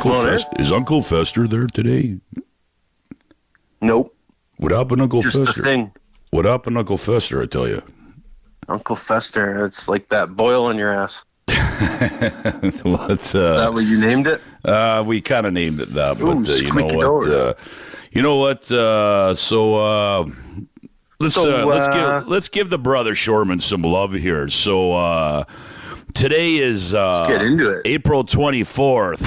Uncle Fester there today? Nope. What happened, Uncle Just Fester? the thing. What happened, Uncle Fester? I tell you. Uncle Fester, it's like that boil in your ass. Is that what you named it? We kind of named it that, Ooh, but you know what? You know what? Let's give the brother Shorman some love here. So today is let's get into it. April 24th,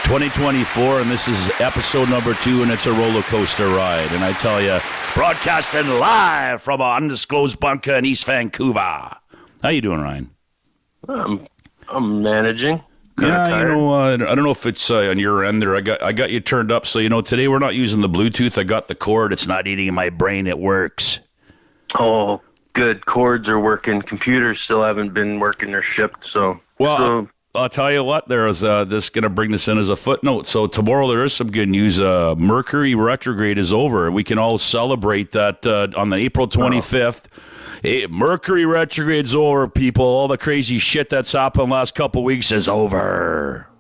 2024, and this is episode number 2, and it's a roller coaster ride. And I tell you, broadcasting live from an undisclosed bunker in East Vancouver. How you doing, Ryan? I'm managing. Yeah, you know, I don't know if it's on your end there. I got you turned up, so you know today we're not using the Bluetooth. I got the cord. It's not eating my brain. It works. Oh, good. Cords are working. Computers still haven't been working. They're shipped. So I'll tell you what. There's this going to bring this in as a footnote. So tomorrow there is some good news. Mercury retrograde is over. We can all celebrate that on the April 25th. Mercury retrograde's over, people. All the crazy shit that's happened the last couple weeks is over.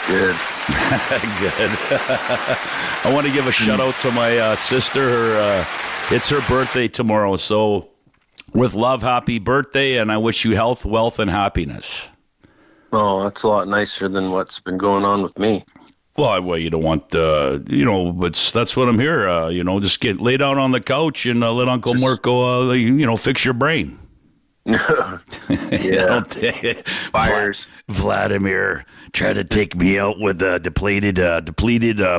Good. Good. I want to give a shout out to my sister. It's her birthday tomorrow. So with love, happy birthday, and I wish you health, wealth, and happiness. Oh, that's a lot nicer than what's been going on with me. Well, you don't want, but that's what I'm here. Just lay down on the couch and let Uncle Marco, fix your brain. Yeah. Fires. Vladimir tried to take me out with depleted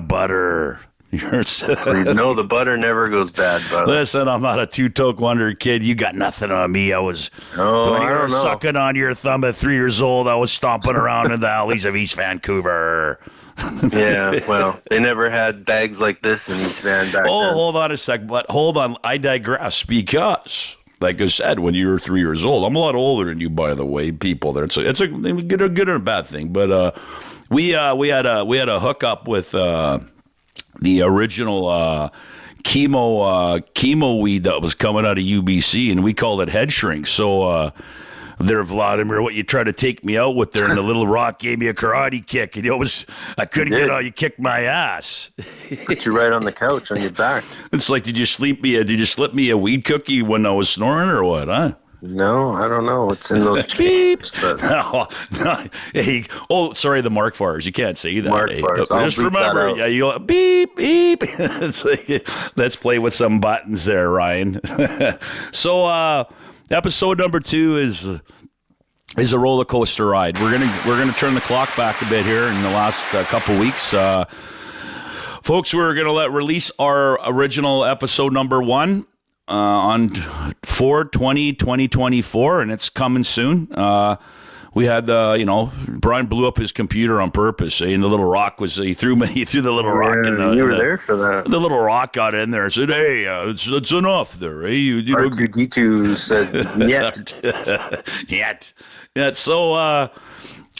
butter. No, the butter never goes bad, brother. Listen, I'm not a two-toke wonder kid. You got nothing on me. When you were sucking on your thumb at 3 years old, I was stomping around in the alleys of East Vancouver. Yeah, well, they never had bags like this in East Van back then. Hold on a sec, but hold on. I digress because, like I said, when you were 3 years old, I'm a lot older than you, by the way, people there. It's a good and a bad thing, but we had a hookup with the original chemo weed that was coming out of UBC, and we called it head shrink. So. There, Vladimir, what you tried to take me out with there, and the little rock gave me a karate kick, and I couldn't get out. You kicked my ass. Put you right on the couch on your back. It's like, did you slip me a weed cookie when I was snoring, or what? Huh? No, I don't know. It's in those beeps. No. Hey, sorry, the Mark bars. You can't say that. Mark bars. Just remember, you beep beep. It's like, let's play with some buttons there, Ryan. So. Episode number 2 is a roller coaster ride. We're gonna turn the clock back a bit here in the last couple weeks, folks. We're gonna release our original episode number 1 on 4/20/2024, and it's coming soon. We had Brian blew up his computer on purpose. And the little rock he threw the little rock in the. You were there for that. The little rock got in there and said, "Hey, it's enough there." Hey, R2D2 said, "Yet." Yeah. So,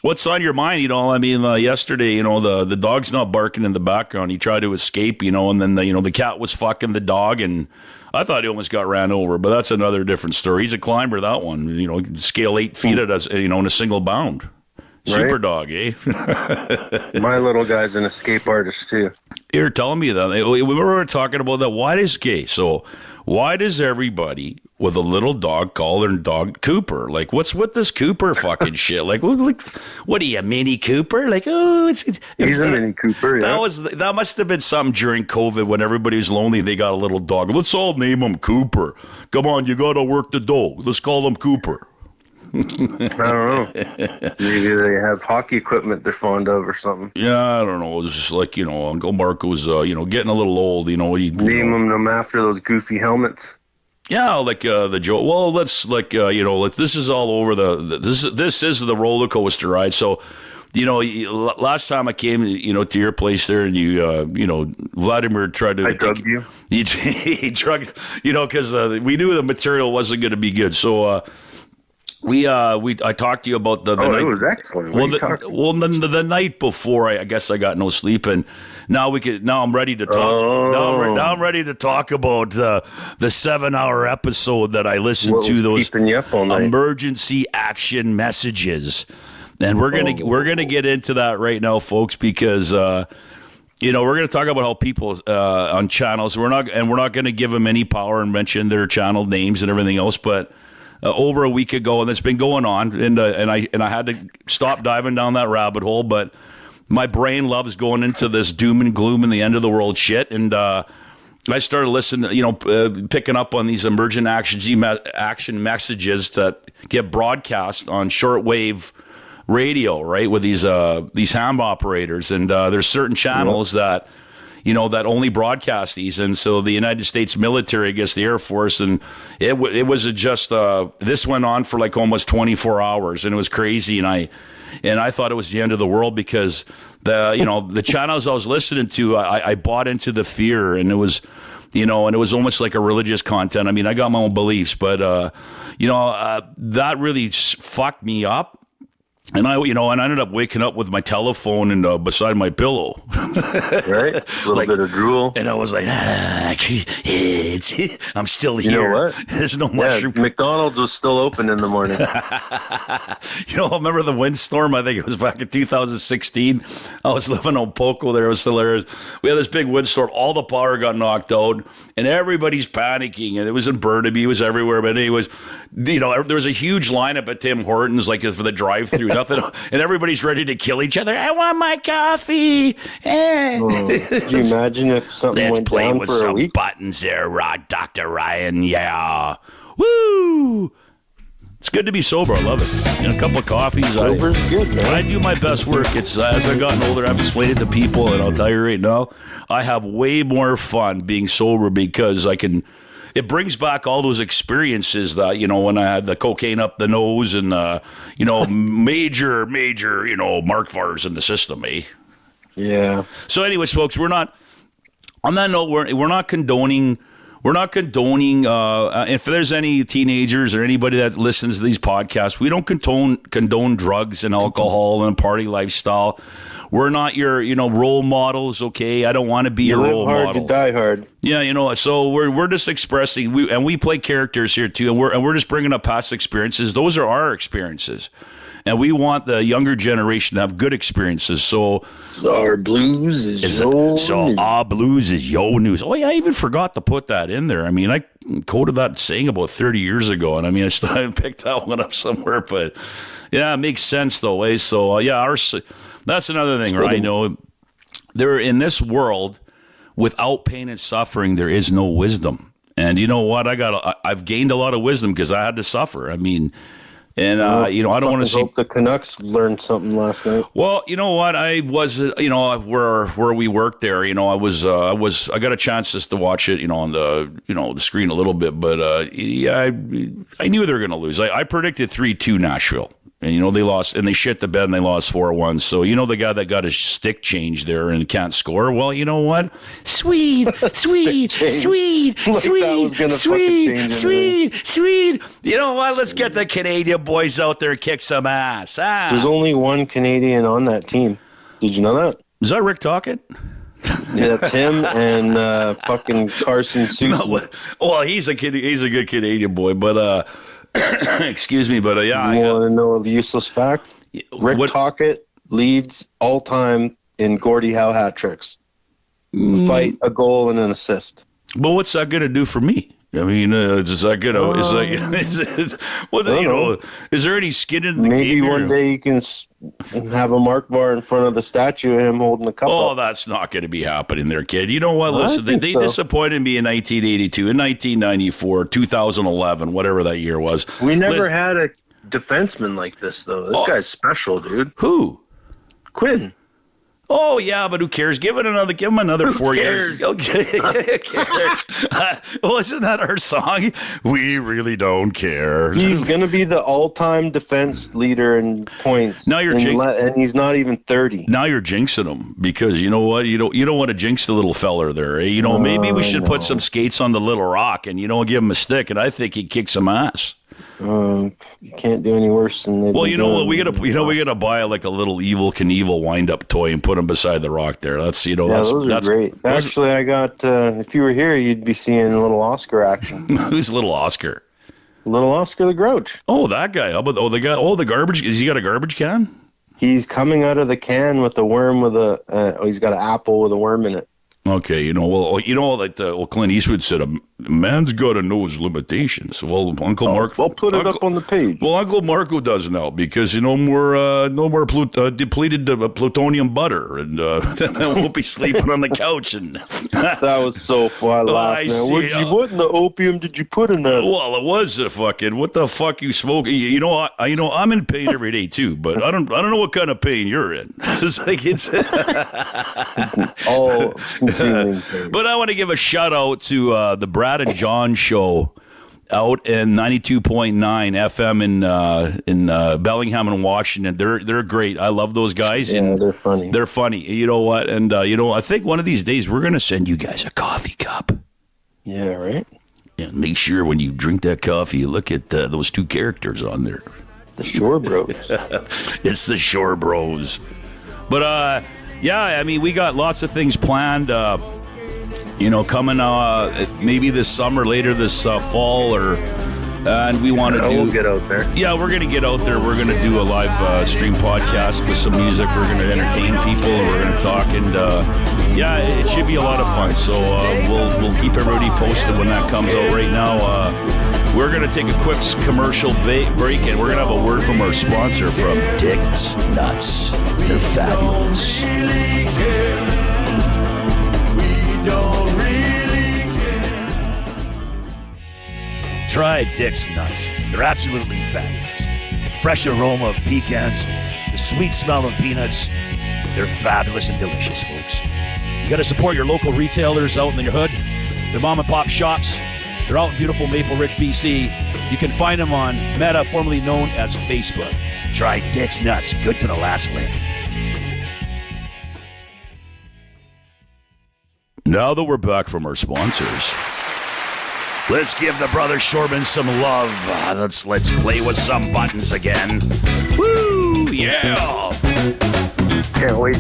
what's on your mind? Yesterday, the dog's not barking in the background. He tried to escape, and then the cat was fucking the dog, and I thought he almost got ran over, but that's another different story. He's a climber, that one. Scale 8 feet in a single bound. Super right? dog, eh? My little guy's an escape artist too. You're telling me that we were talking about that. Why does everybody with a little dog call their dog Cooper? Like, what's with this Cooper fucking shit? Like, what are you, Mini Cooper? Like, he's a Mini Cooper. Yeah. That must have been something during COVID when everybody was lonely. They got a little dog. Let's all name him Cooper. Come on, you got to work the dough. Let's call him Cooper. I don't know. Maybe they have hockey equipment they're fond of or something. Yeah, I don't know. It's just like, Uncle Marco's, getting a little old. Name them after those goofy helmets. Yeah, like the Joe. Well, let's this is all over this is the roller coaster ride. So, last time I came, to your place there, and Vladimir tried to. I drugged you. He drugged, because we knew the material wasn't going to be good. So. I talked to you about the night. It was excellent. The night before, I guess I got no sleep, and now I'm ready to talk. Now I'm ready to talk about the 7-hour episode that I listened to. Those keeping you up all night? Emergency action messages. And we're gonna get into that right now, folks, because we're gonna talk about how people on channels we're not gonna give them any power and mention their channel names and everything else, but. Over a week ago, and it's been going on, and I had to stop diving down that rabbit hole, but my brain loves going into this doom and gloom and the end of the world shit, and I started listening, picking up on these emergent action messages that get broadcast on shortwave radio, right, with these ham operators, and there's certain channels that only broadcast these. And so the United States military, I guess the Air Force, and it was just, this went on for like almost 24 hours, and it was crazy. And I thought it was the end of the world because the channels I was listening to, I bought into the fear, and it was, and it was almost like a religious content. I mean, I got my own beliefs, but, that really fucked me up. And I ended up waking up with my telephone and beside my pillow, right? A little bit of drool, and I was like, I'm still here. You know what? There's no mushroom. McDonald's was still open in the morning. I remember the windstorm. I think it was back in 2016. I was living on Poco there. It was hilarious. We had this big windstorm. All the power got knocked out, and everybody's panicking. And it was in Burnaby. It was everywhere. But it was, there was a huge lineup at Tim Hortons, like for the drive-through. Nothing, and everybody's ready to kill each other. I want my coffee. Could you imagine if something went down with for some a week? Buttons there, Dr. Ryan. Yeah. Woo! It's good to be sober. I love it. And a couple of coffees. Sober's good, man. I do my best work. It's as I've gotten older, I've explained it to people, and I'll tell you right now, I have way more fun being sober because it brings back all those experiences that, when I had the cocaine up the nose and, major, Mark VARs in the system, eh? Yeah. So anyways, folks, on that note, we're not condoning, if there's any teenagers or anybody that listens to these podcasts, we don't condone drugs and alcohol and party lifestyle. We're not your, role models, okay? I don't want to be your role model. You live hard, you die hard. Yeah, so we're just expressing, we play characters here too, and we're just bringing up past experiences. Those are our experiences. And we want the younger generation to have good experiences. So our blues is yo news. Our blues is yo news. Oh, yeah, I even forgot to put that in there. I mean, I coded that saying about 30 years ago, and I mean, I still haven't picked that one up somewhere. But, yeah, it makes sense, though, eh? So, that's another thing, right? There in this world, without pain and suffering, there is no wisdom. And you know what? I've gained a lot of wisdom because I had to suffer. I mean... And, I don't want to see... hope the Canucks learned something last night. Well, you know what? I was, where we worked there, I got a chance just to watch it, on the, the screen a little bit. But, I knew they were going to lose. I predicted 3-2 Nashville. And, they lost, and they shit the bed and they lost 4-1. So, the guy that got his stick changed there and can't score. Well, you know what? Sweet. You know what? Let's get the Canadian boys out there and kick some ass. There's only one Canadian on that team. Did you know that? Is that Rick Tocchet? Yeah, that's him and fucking Carson Sousa. No, well, he's a good Canadian boy, but excuse me, but yeah. You want to know a useless fact? Rick Tocchet leads all time in Gordie Howe hat tricks. A fight, a goal, and an assist. But what's that going to do for me? I mean, is that good? Is there any skin in the game? Maybe one day you can have a Mark VAR in front of the statue of him holding the cup. Oh, that's not going to be happening there, kid. You know what? Listen, they disappointed me in 1982, in 1994, 2011, whatever that year was. We never had a defenseman like this, though. This guy's special, dude. Who? Quinn. Oh yeah, but who cares? Give him another 4 years. Okay. Well, isn't that our song? We really don't care. He's gonna be the all-time defense leader in points. Now you're and he's not even 30. Now you're jinxing him because you know what? You don't want to jinx the little feller there. Eh? Maybe we should put some skates on the little rock and give him a stick, and I think he kicks some ass. You can't do any worse than well, you know what? We gotta buy like a little Evel Knievel wind-up toy and put him beside the rock there. Those are great. Actually, I got. If you were here, you'd be seeing a little Oscar action. Who's little Oscar? Little Oscar the Grouch. Oh, that guy. The guy. Oh, the garbage. Has he got a garbage can? He's coming out of the can with a worm with he's got an apple with a worm in it. Okay, like Clint Eastwood said, a man's got to know his limitations. Well, Uncle Mark, I'll put it up on the page. Well, Uncle Marco does now because no more depleted plutonium butter, and then I won't be sleeping on the couch. And that was so fun. What in the opium did you put in that? Well, it was a fucking what the fuck you smoke. I'm in pain every day too, but I don't know what kind of pain you're in. It's like it's all. But I want to give a shout out to the Brad and John show out in 92.9 FM in Bellingham and Washington. They're great. I love those guys. Yeah, and they're funny. They're funny. You know what? And I think one of these days we're going to send you guys a coffee cup. Yeah, right. And make sure when you drink that coffee, you look at those two characters on there. The Shore Bros. It's the Shore Bros. But yeah, I mean, we got lots of things planned. Coming maybe this summer, later this fall, and we want to do. We'll get out there. Yeah, we're gonna get out there. We're gonna do a live stream podcast with some music. We're gonna entertain people, and we're gonna talk. And yeah, it should be a lot of fun. So we'll keep everybody posted when that comes out. Right now, we're gonna take a quick commercial break, and we're gonna have a word from our sponsor from Dick's Nuts. They're fabulous. Try Dick's Nuts. They're absolutely fabulous. The fresh aroma of pecans, the sweet smell of peanuts. They're fabulous and delicious, folks. You got to support your local retailers out in your hood. They're mom and pop shops. They're out in beautiful Maple Ridge, BC. You can find them on Meta, formerly known as Facebook. Try Dick's Nuts. Good to the last lick. Now that we're back from our sponsors, let's give the brother Shorman some love. Let's play with some buttons again. Woo! Yeah! Can't wait.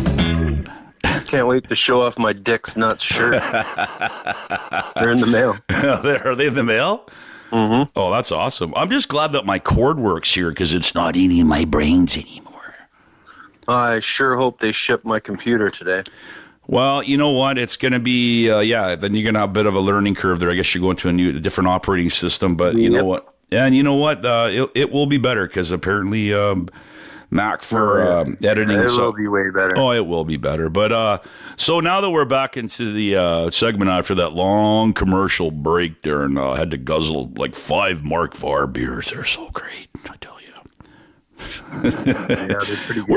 Can't wait to show off my Dick's Nuts shirt. They're in the mail. Are they in the mail? Mm-hmm. Oh, that's awesome. I'm just glad that my cord works here because it's not eating my brains anymore. I sure hope they ship my computer today. Well, you know what? It's going to be, then you're going to have a bit of a learning curve there. I guess you're going to a different operating system, but you know what? Yeah, and you know what? It will be better because apparently Mac for editing. It will be way better. Oh, it will be better. But so now that we're back into the segment after that long commercial break there, and I had to guzzle like 5 Mark VAR beers. They're so great, I tell you. Yeah, they're pretty good.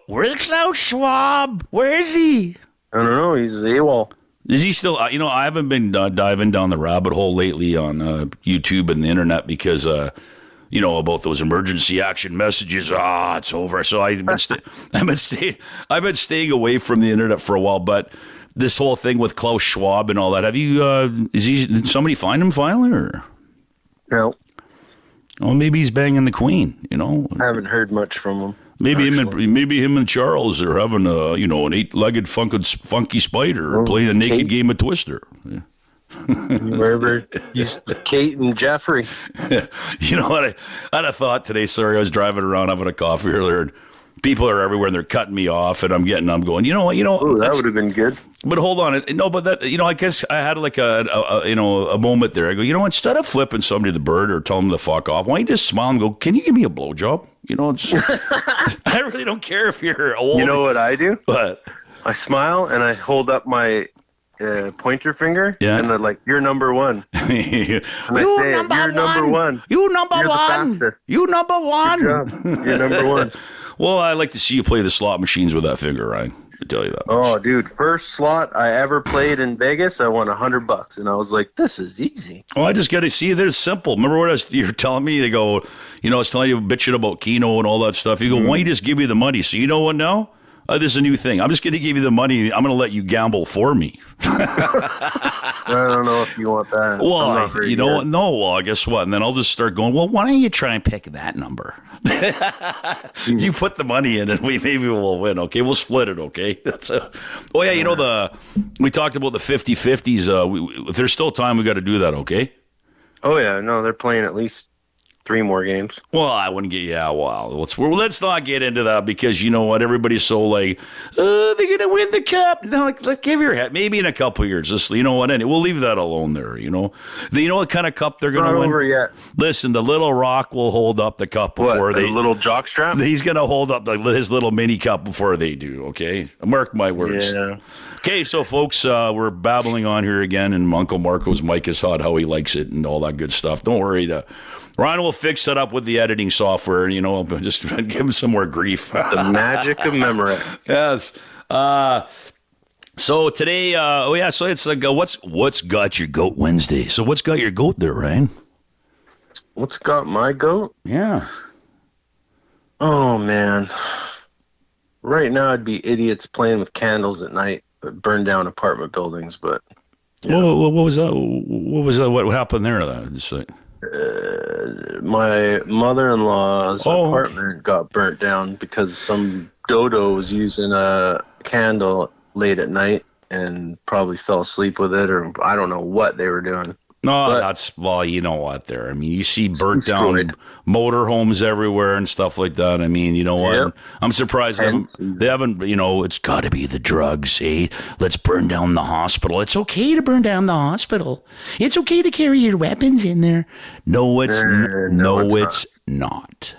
Where's Klaus Schwab? Where is he? I don't know. He's AWOL. Is he still? I haven't been diving down the rabbit hole lately on YouTube and the internet because, about those emergency action messages. It's over. So I've been staying away from the internet for a while. But this whole thing with Klaus Schwab and all that. Have you? Did somebody find him finally, or? No. Well, maybe he's banging the Queen. I haven't heard much from him. Maybe him and Charles are having an 8-legged funky spider playing a naked game of Twister. Yeah. Wherever he's Kate and Jeffrey. You know what? I had a thought today. Sorry, I was driving around having a coffee earlier. And people are everywhere and they're cutting me off, and I'm going. You know what? Ooh, that would have been good. But hold on, I guess I had like a moment there. I go, instead of flipping somebody the bird or telling them to fuck off, why don't you just smile and go, can you give me a blowjob? I really don't care if you're old. You know what I do? What? I smile and I hold up my pointer finger, and they're like, "You're number one." And I say, "You're number one. You number You're one. The You number one. Good job. You're number one." Well, I like to see you play the slot machines with that finger, Ryan. I tell you that much. Oh, dude, first slot I ever played in Vegas, I won $100, and I was like, "This is easy." Oh, I just got to see it. It's simple. Remember what you're telling me? They go, I was telling you bitching about Keno and all that stuff. You go, why don't you just give me the money? So you know what now? This is a new thing. I'm just going to give you the money. I'm going to let you gamble for me. I don't know if you want that. Well, no. Well, guess what? And then I'll just start going, well, why don't you try and pick that number? You put the money in and maybe we'll win. Okay, we'll split it. Okay. We talked about the 50-50s. If there's still time, we got to do that. Okay. Oh yeah, no, they're playing at least 3 more games. Well, I wouldn't get. Yeah, well, let's not get into that because you know what? Everybody's so like, they're gonna win the cup. No, like give your head. Maybe in a couple of years. Just you know what? Anyway, we'll leave that alone there. You know what kind of cup they're gonna win? Not over yet. Listen, the Little Rock will hold up the cup before the little jockstrap. He's gonna hold up his little mini cup before they do. Okay, mark my words. Yeah. Okay, so folks, we're babbling on here again, and Uncle Marco's mic is hot, how he likes it, and all that good stuff. Don't worry, Ryan will fix it up with the editing software. You know, just give him some more grief. The magic of Memorex. Yes. So today, so it's like what's got your goat Wednesday? So what's got your goat there, Ryan? What's got my goat? Yeah. Oh man. Right now, I'd be idiots playing with candles at night, that burn down apartment buildings. But what was that? What was that? What happened there? Just like, my mother-in-law's apartment got burnt down because some dodo was using a candle late at night and probably fell asleep with it, or I don't know what they were doing. No, you know what there. I mean, you see burnt down motorhomes everywhere and stuff like that. I mean, you know what? Yep. I'm surprised they haven't, it's got to be the drugs, eh? Let's burn down the hospital. It's okay to burn down the hospital. It's okay to carry your weapons in there. No, it's not.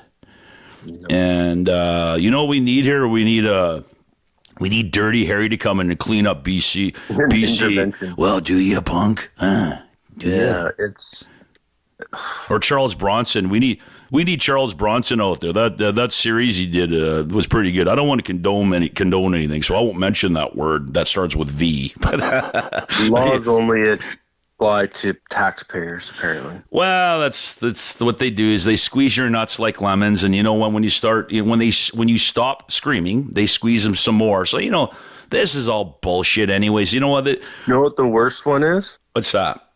No. And, we need here? We need Dirty Harry to come in and clean up BC. Well, do you, punk? Yeah, it's or Charles Bronson. We need Charles Bronson out there. That series he did was pretty good. I don't want to condone anything, so I won't mention that word that starts with V. Laws only apply to taxpayers, apparently. Well, that's what they do is they squeeze your nuts like lemons, and you know when you stop screaming, they squeeze them some more. So this is all bullshit, anyways. You know what? You know what the worst one is? What's that?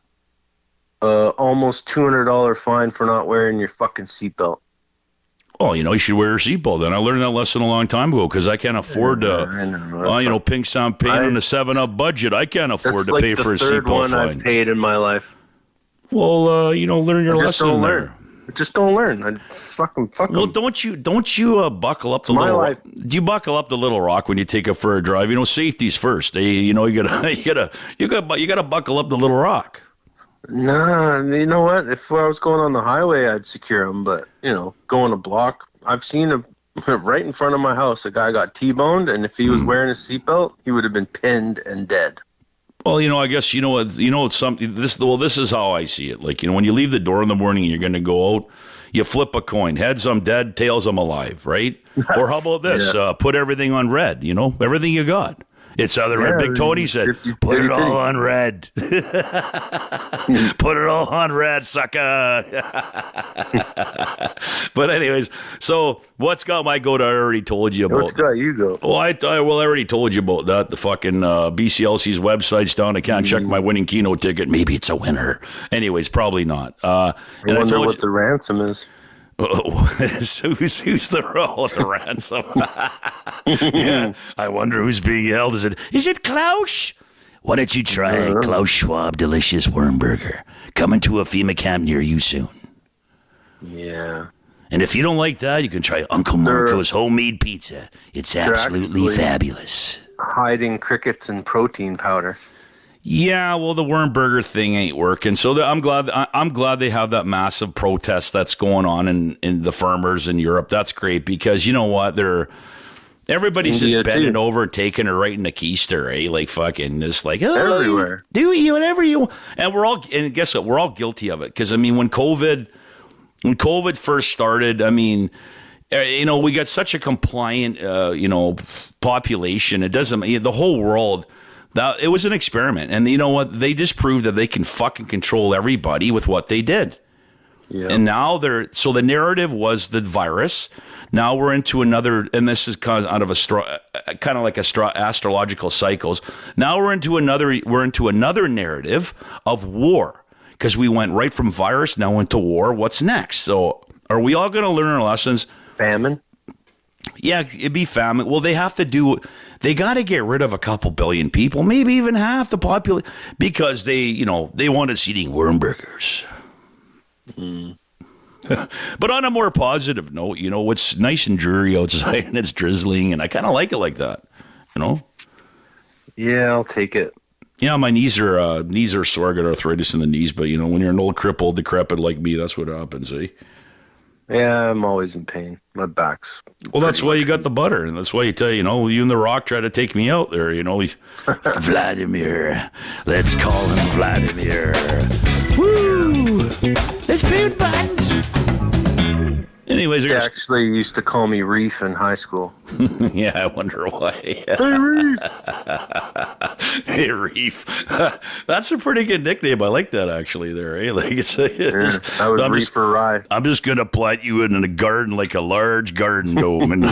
Almost $200 fine for not wearing your fucking seatbelt. Oh, you should wear a seatbelt. Then I learned that lesson a long time ago because I can't afford to. Pink Sound Pain on a 7-Up budget. I can't afford to pay for a seatbelt fine. I've paid in my life. Well, learn your lesson there. Just don't learn. I fucking fuck them. Well, don't you buckle up the little rock? Do you buckle up the Little Rock when you take it for a drive? Safety's first. You gotta buckle up the Little Rock. Nah, you know what? If I was going on the highway, I'd secure them. But, going a block, I've seen right in front of my house, a guy got T-boned, and if he was wearing a seatbelt, he would have been pinned and dead. Well, I guess, it's something, this is how I see it. Like, when you leave the door in the morning and you're going to go out, you flip a coin. Heads, I'm dead. Tails, I'm alive, right? Or how about this? Yeah. Put everything on red, everything you got. It's other red. Big Tony said, put it all on red. Put it all on red, sucker. But anyways, so what's got my goat? I already told you about. What's got you goat? Well, I already told you about that. The fucking BCLC's website's down. I can't check my winning keynote ticket. Maybe it's a winner. Anyways, probably not. I wonder what the ransom is. Who's the ransom? Yeah, I wonder who's being held. Is it Klaus? Why don't you try Klaus Schwab delicious worm burger? Coming to a FEMA camp near you soon. Yeah. And if you don't like that, you can try Uncle Marco's homemade pizza. It's absolutely fabulous. Hiding crickets and protein powder. Yeah, well, the worm burger thing ain't working. So I'm glad they have that massive protest that's going on in the farmers in Europe. That's great because you know what? Everybody's India just bending over and taking her right in the keister, eh? Like fucking just like everywhere. Do you whatever you want. And guess what? We're all guilty of it because when COVID first started, we got such a compliant population. It doesn't the whole world. It was an experiment, and you know what? They just proved that they can fucking control everybody with what they did. Yeah. And now so the narrative was the virus. Now we're into another, and this is kind of out of kind of like astrological cycles. Now we're into another narrative of war because we went right from virus now into war. What's next? So are we all going to learn our lessons? Famine. Yeah, it'd be famine. Well, they got to get rid of a couple billion people, maybe even half the population, because they want us eating worm burgers. But on a more positive note, it's nice and dreary outside and it's drizzling, and I kind of like it like that. Yeah, I'll take it. Yeah, my knees are sore. I got arthritis in the knees, but when you're an old crippled, decrepit like me, that's what happens, eh? Yeah, I'm always in pain. My back's. Well, that's why you got the butter, and that's why you tell you and The Rock try to take me out there. Vladimir, let's call him Vladimir. Woo! Let's play with buttons. Anyways, they actually used to call me Reef in high school. Yeah, I wonder why. Hey, Reef. Hey, Reef. That's a pretty good nickname. I like that actually. There, eh? Like I was Reef for Rye. I'm just gonna plant you in a garden, like a large garden dome, and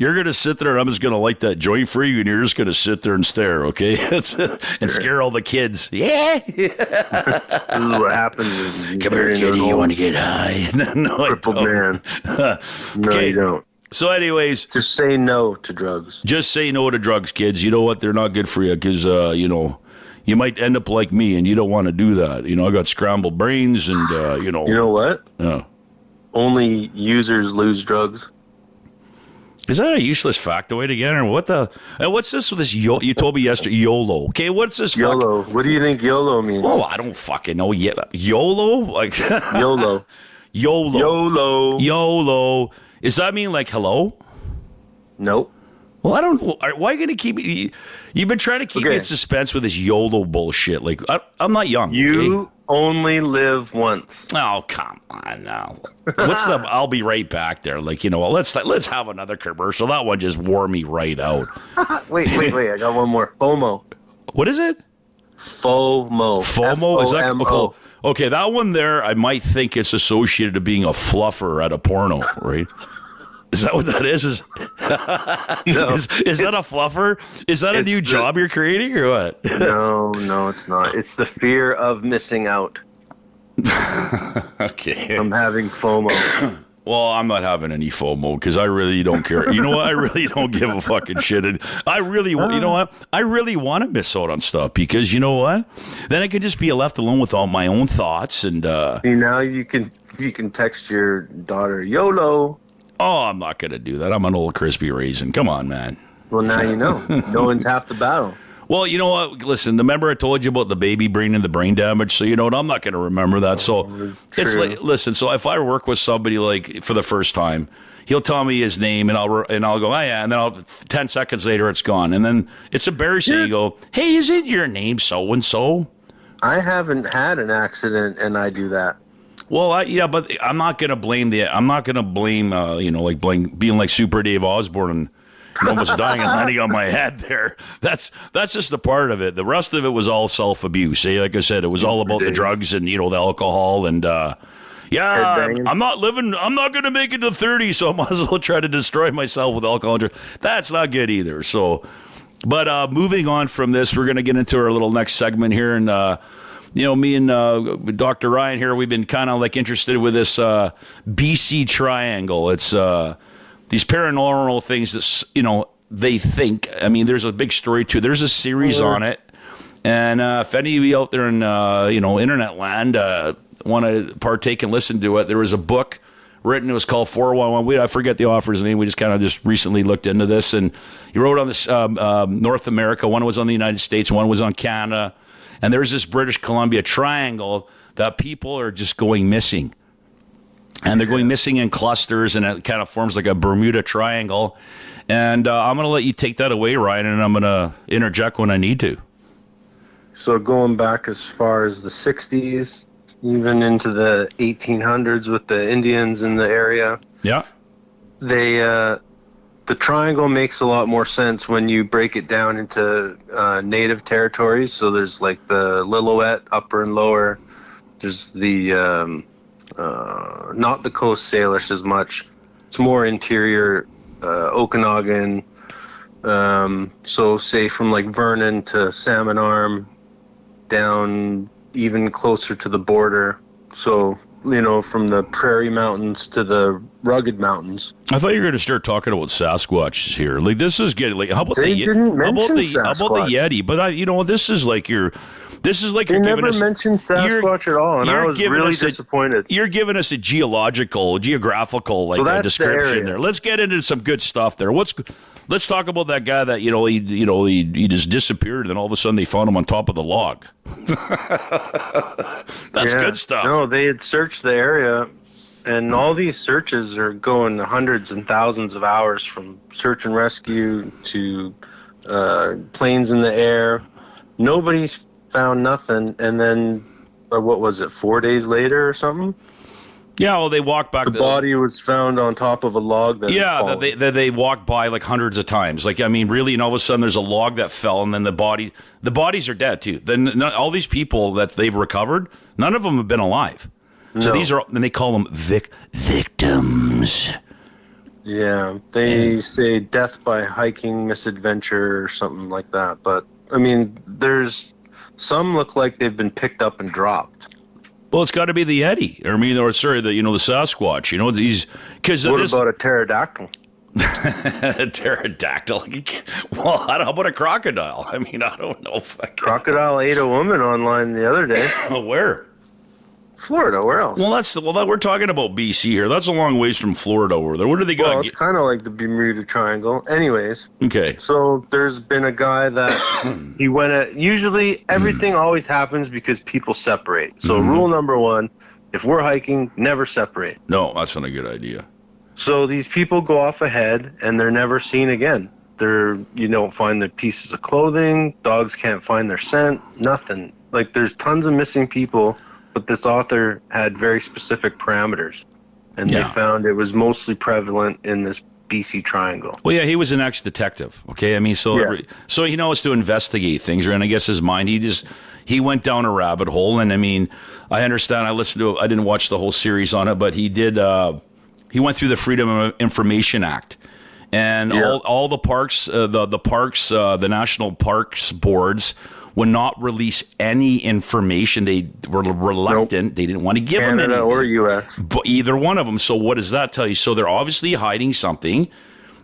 you're gonna sit there, and I'm just gonna light that joint for you, and you're just gonna sit there and stare, okay? And scare all the kids. Yeah. This is what happens. Come here, kitty. You want to get high? No, crippled man. No, okay. You don't. So, anyways, just say no to drugs. Just say no to drugs, kids. You know what? They're not good for you because you might end up like me, and you don't want to do that. I got scrambled brains, and You know what? Yeah. Only users lose drugs. Is that a useless factoid again, or what the? And what's this with this? You told me yesterday YOLO. Okay, what's this? YOLO. What do you think YOLO means? Oh, I don't fucking know yet. YOLO, like YOLO. YOLO. YOLO. YOLO. Does that mean like hello? Nope. Well, I don't. Why are you going to keep me? You've been trying to keep me in suspense with this YOLO bullshit. Like, I'm not young. You only live once. Oh, come on now. What's the? I'll be right back there. Like, let's have another commercial. That one just wore me right out. Wait. I got one more. FOMO. What is it? FOMO. FOMO? Is that okay? That one there, I might think it's associated to being a fluffer at a porno, right? Is that what that is? No. Is that a fluffer? Is that a new job you're creating or what? No, it's not. It's the fear of missing out. Okay. I'm having FOMO. Well, I'm not having any FOMO because I really don't care. You know what? I really don't give a fucking shit. And I really want to miss out on stuff because you know what? Then I could just be left alone with all my own thoughts and. See, now you can text your daughter YOLO. Oh, I'm not going to do that. I'm an old crispy raisin. Come on, man. Well, now you know. Knowing's half the battle. Well, you know what? Listen, remember I told you about the baby brain and the brain damage? So, you know what? I'm not going to remember that. So, it's like, listen, so if I work with somebody like for the first time, he'll tell me his name and I'll go, oh, yeah. And then 10 seconds later, it's gone. And then it's embarrassing. You go, hey, isn't your name so-and-so? I haven't had an accident and I do that. Well, but I'm not going to blame being like Super Dave Osborne and almost dying and landing on my head there. That's just a part of it. The rest of it was all self-abuse. Like I said, it was all about the drugs and, the alcohol and, I'm not going to make it to 30, so I might as well try to destroy myself with alcohol and drugs. That's not good either. So, but moving on from this, we're going to get into our little next segment here and, me and Dr. Ryan here, we've been kind of like interested with this BC Triangle. It's these paranormal things that, they think. I mean, there's a big story too. There's a series on it. And if any of you out there in, internet land want to partake and listen to it, there was a book written. It was called 411. I forget the author's name. We just recently looked into this. And he wrote on this North America. One was on the United States. One was on Canada. And there's this British Columbia triangle that people are just going missing. And they're going missing in clusters, and it kind of forms like a Bermuda Triangle. And I'm going to let you take that away, Ryan, and I'm going to interject when I need to. So going back as far as the 60s, even into the 1800s with the Indians in the area. Yeah. The triangle makes a lot more sense when you break it down into native territories. So there's like the Lillooet, upper and lower. There's the, not the Coast Salish as much. It's more interior, Okanagan. So say from like Vernon to Salmon Arm, down even closer to the border. So, from the prairie mountains to the rugged mountains. I thought you were going to start talking about Sasquatch here. Like, this is getting like, how about the Yeti? But this is like This is like they you're never giving us. mentioned Sasquatch at all, and I was really disappointed. You're giving us a geographical like a description there. Let's get into some good stuff there. Let's talk about that guy that he just disappeared, and then all of a sudden they found him on top of the log. That's good stuff. No, they had searched the area, and all these searches are going hundreds and thousands of hours, from search and rescue to planes in the air. Nobody's found nothing, and then what was it, 4 days later or something? Yeah, well, they walked back. The body was found on top of a log. They walked by like hundreds of times. Like, I mean, really, and all of a sudden there's a log that fell, and then the bodies are dead too. Then all these people that they've recovered, none of them have been alive. So these are, and they call them victims. Yeah, they say death by hiking misadventure or something like that. But I mean, there's some look like they've been picked up and dropped. Well, it's got to be the Yeti, the Sasquatch. These because what about a pterodactyl? A pterodactyl. Well, how about a crocodile? I mean, I don't know. Crocodile ate a woman online the other day. Where? Florida. Where else? Well, we're talking about BC here. That's a long ways from Florida over there. What do they got? Well, it's kind of like the Bermuda Triangle. Anyways. Okay. So there's been a guy that he went at. Usually, everything always happens because people separate. So rule number one: if we're hiking, never separate. No, that's not a good idea. So these people go off ahead, and they're never seen again. You don't find their pieces of clothing. Dogs can't find their scent. Nothing. Like, there's tons of missing people. But this author had very specific parameters, and they found it was mostly prevalent in this BC Triangle. Well, yeah, he was an ex-detective. Okay, I mean, so he knows to investigate things, right? And I guess his mind, he went down a rabbit hole, and I mean, I understand. I didn't watch the whole series on it, but he did. He went through the Freedom of Information Act, and all the parks, the national parks boards would not release any information. They were reluctant. Nope. They didn't want to give them anything. Canada or U.S. But either one of them. So what does that tell you? So they're obviously hiding something.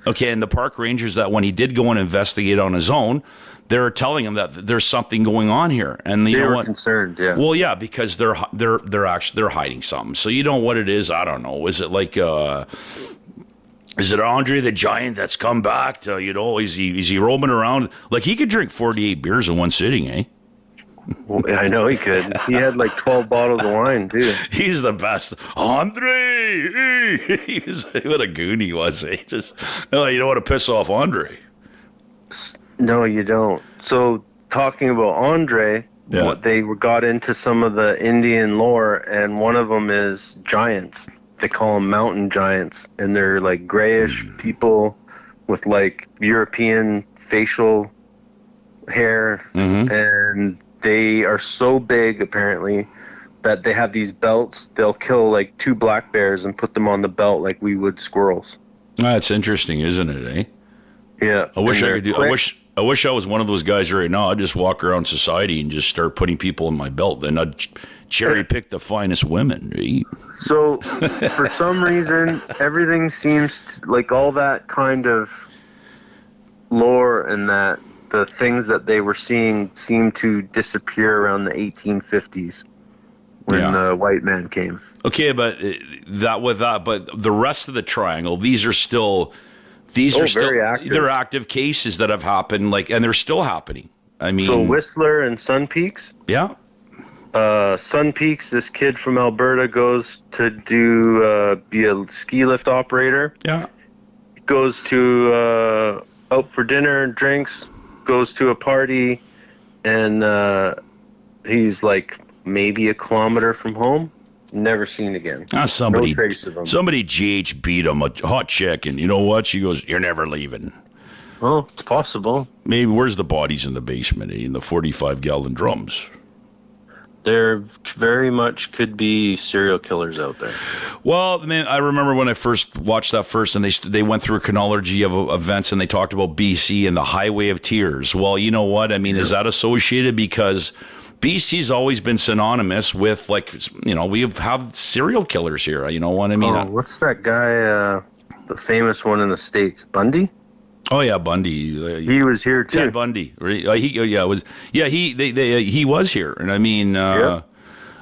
Okay, and the park rangers, that when he did go and investigate on his own, they're telling him that there's something going on here. And they were concerned, yeah. Well, yeah, because they're hiding something. So you know what it is? I don't know. Is it like is it Andre the Giant that's come back to, is he roaming around? Like, he could drink 48 beers in one sitting, eh? Well, I know he could. He had like 12 bottles of wine, too. He's the best. Andre! What a goon he was, eh? You don't want to piss off Andre. No, you don't. So, talking about Andre, they got into some of the Indian lore, and one of them is giants. They call them mountain giants, and they're like grayish people with like European facial hair, and they are so big apparently that they have these belts. They'll kill like 2 black bears and put them on the belt like we would squirrels. That's interesting, isn't it, eh? Yeah. I wish I could do. I wish I was one of those guys right now. I'd just walk around society and just start putting people in my belt. Then I'd cherry pick the finest women. Right? So, for some reason, everything seems like all that kind of lore and that the things that they were seeing seemed to disappear around the 1850s when the white man came. Okay, but but the rest of the triangle, these are still active. They're active cases that have happened, and they're still happening. I mean, so Whistler and Sun Peaks. Yeah. Sun Peaks, this kid from Alberta goes to be a ski lift operator. Yeah. Goes to out for dinner and drinks, goes to a party, and he's like maybe a kilometer from home. Never seen again. Somebody, no trace of him. Somebody GH beat him, a hot chick, and you know what? She goes, "You're never leaving." Well, it's possible. Maybe where's the bodies in the basement? In the 45-gallon drums. There very much could be serial killers out there. Well, man, I remember when I first watched that first, and they went through a chronology of events, and they talked about BC and the Highway of Tears. Well, you know what? I mean, is that associated? Because BC's always been synonymous with, we have serial killers here. You know what I mean? Oh, what's that guy, the famous one in the States, Bundy? Oh yeah, Bundy. He was here too. Ted Bundy. He was here, and I mean, I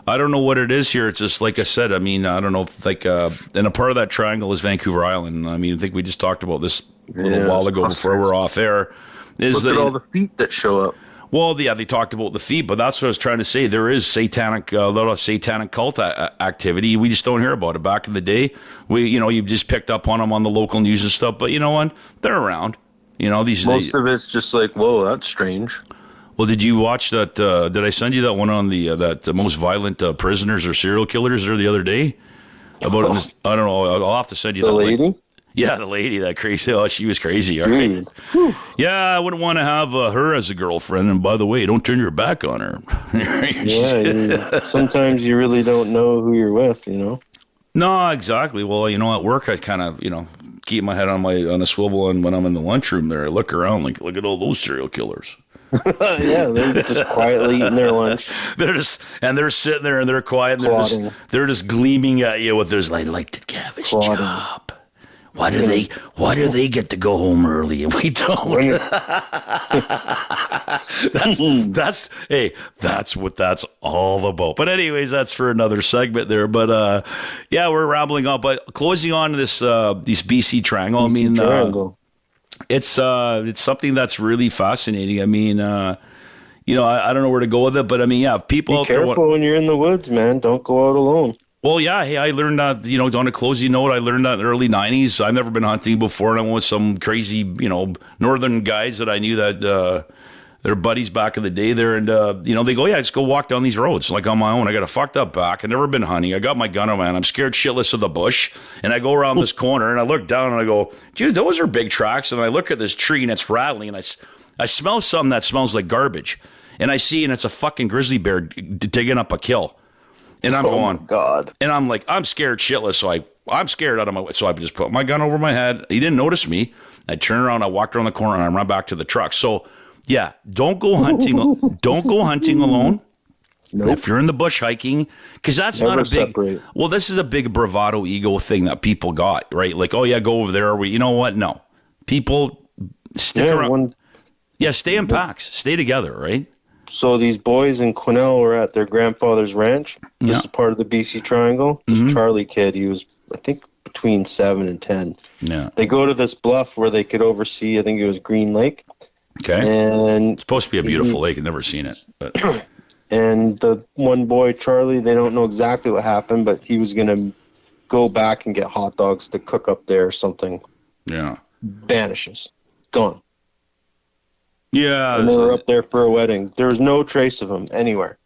don't know what it is here. It's just like I said. I mean, I don't know if and a part of that triangle is Vancouver Island. I mean, I think we just talked about this a little while ago before we're off air. Look at all the feet that show up. Well, yeah, they talked about the feet, but that's what I was trying to say. There is a lot of satanic cult activity. We just don't hear about it. Back in the day, you just picked up on them on the local news and stuff. But you know what? They're around. Most of it's just like, whoa, that's strange. Well, did you watch that? Did I send you that one on the most violent prisoners or serial killers there the other day? I don't know. I'll have to send you the that lady. Yeah, the lady, that crazy. Oh, she was crazy. All right. Yeah, I wouldn't want to have her as a girlfriend. And by the way, don't turn your back on her. Sometimes you really don't know who you're with, No, exactly. Well, at work, I kind of, keep my head on a swivel, and when I'm in the lunchroom there, I look around like, look at all those serial killers. Yeah, they're just quietly eating their lunch. They're sitting there and they're quiet. And they're just gleaming at you with their like to have his job. Why do they get to go home early and we don't? That's what that's all about. But anyways, that's for another segment there. But we're rambling on. But closing on to this BC Triangle. Triangle. It's something that's really fascinating. I mean, I don't know where to go with it, but I mean, people. Be careful when you're in the woods, man. Don't go out alone. Well, yeah. Hey, I learned that, on a closing note, I learned that in the early 90s. I've never been hunting before, and I went with some crazy, northern guys that I knew that they're buddies back in the day there. And, they go, yeah, just go walk down these roads, like on my own. I got a fucked up back. I've never been hunting. I got my gun on, man. I'm scared shitless of the bush. And I go around this corner, and I look down, and I go, dude, those are big tracks. And I look at this tree, and it's rattling, and I smell something that smells like garbage. And I see, and it's a fucking grizzly bear digging up a kill. And I'm going, God. And I'm like, I'm scared shitless. So I'm scared out of my way. So I just put my gun over my head. He didn't notice me. I turned around, I walked around the corner, and I run back to the truck. So, yeah, don't go hunting. Don't go hunting alone. Nope. If you're in the bush hiking, because that's never not a big. Separate. Well, this is a big bravado ego thing that people got, right? Like, oh yeah, go over there. You know what? No, people stick around. Stay in packs. Stay together, right? So these boys in Quesnel were at their grandfather's ranch. This is part of the BC Triangle. This Charlie kid, he was, I think, between 7 and 10. Yeah. They go to this bluff where they could oversee, I think it was Green Lake. Okay. And it's supposed to be a beautiful lake. I've never seen it. But. And the one boy, Charlie, they don't know exactly what happened, but he was going to go back and get hot dogs to cook up there or something. Yeah. Vanishes. Gone. Yeah. And they were up there for a wedding. There was no trace of him anywhere.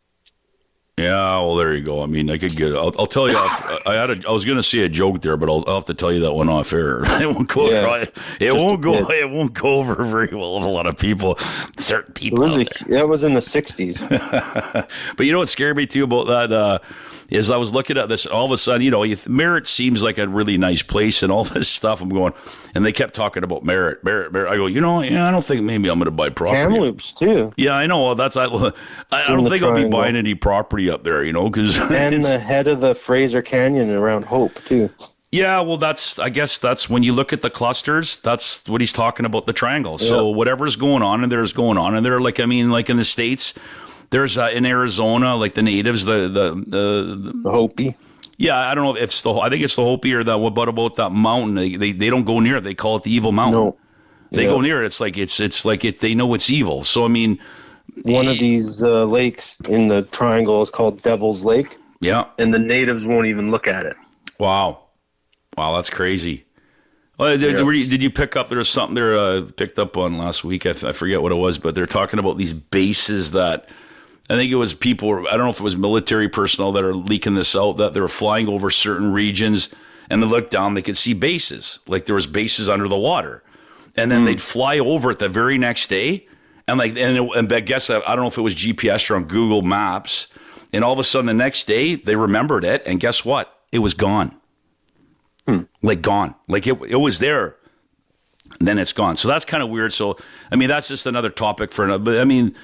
Yeah, well, there you go. I mean, I could get. I'll tell you. I was going to say a joke there, but I'll have to tell you that one off air. It won't go. Right. It won't go. It won't go over very well with a lot of people. Certain people. That was in the 60s. But you know what scared me too about that is I was looking at this. All of a sudden, Merritt seems like a really nice place and all this stuff. I'm going, and they kept talking about Merritt. I go, I don't think maybe I'm going to buy property. Kamloops too. Yeah, I know. I don't think I'll be buying any property up there, because and the head of the Fraser Canyon around Hope too. Yeah, well, I guess that's when you look at the clusters. That's what he's talking about, the triangle. Yeah. So whatever's going on, and there's going on, and they're like in the States, there's in Arizona, like the natives, the Hopi. Yeah, I don't know if it's I think it's the Hopi or what about that mountain? They don't go near it. They call it the evil mountain. No. They go near it. It's like they know it's evil. So I mean. One of these lakes in the triangle is called Devil's Lake. Yeah. And the natives won't even look at it. Wow, that's crazy. Well, did you pick up, there was something there picked up on last week, I forget what it was, but they're talking about these bases that, I think it was people, I don't know if it was military personnel that are leaking this out, that they were flying over certain regions, and they looked down, they could see bases, like there was bases under the water. And then they'd fly over it the very next day, and I guess, I don't know if it was GPS or on Google Maps, and all of a sudden the next day they remembered it, and guess what? It was gone. Like gone. Like it was there, and then it's gone. So that's kind of weird. So, I mean, that's just another topic for another, but I mean,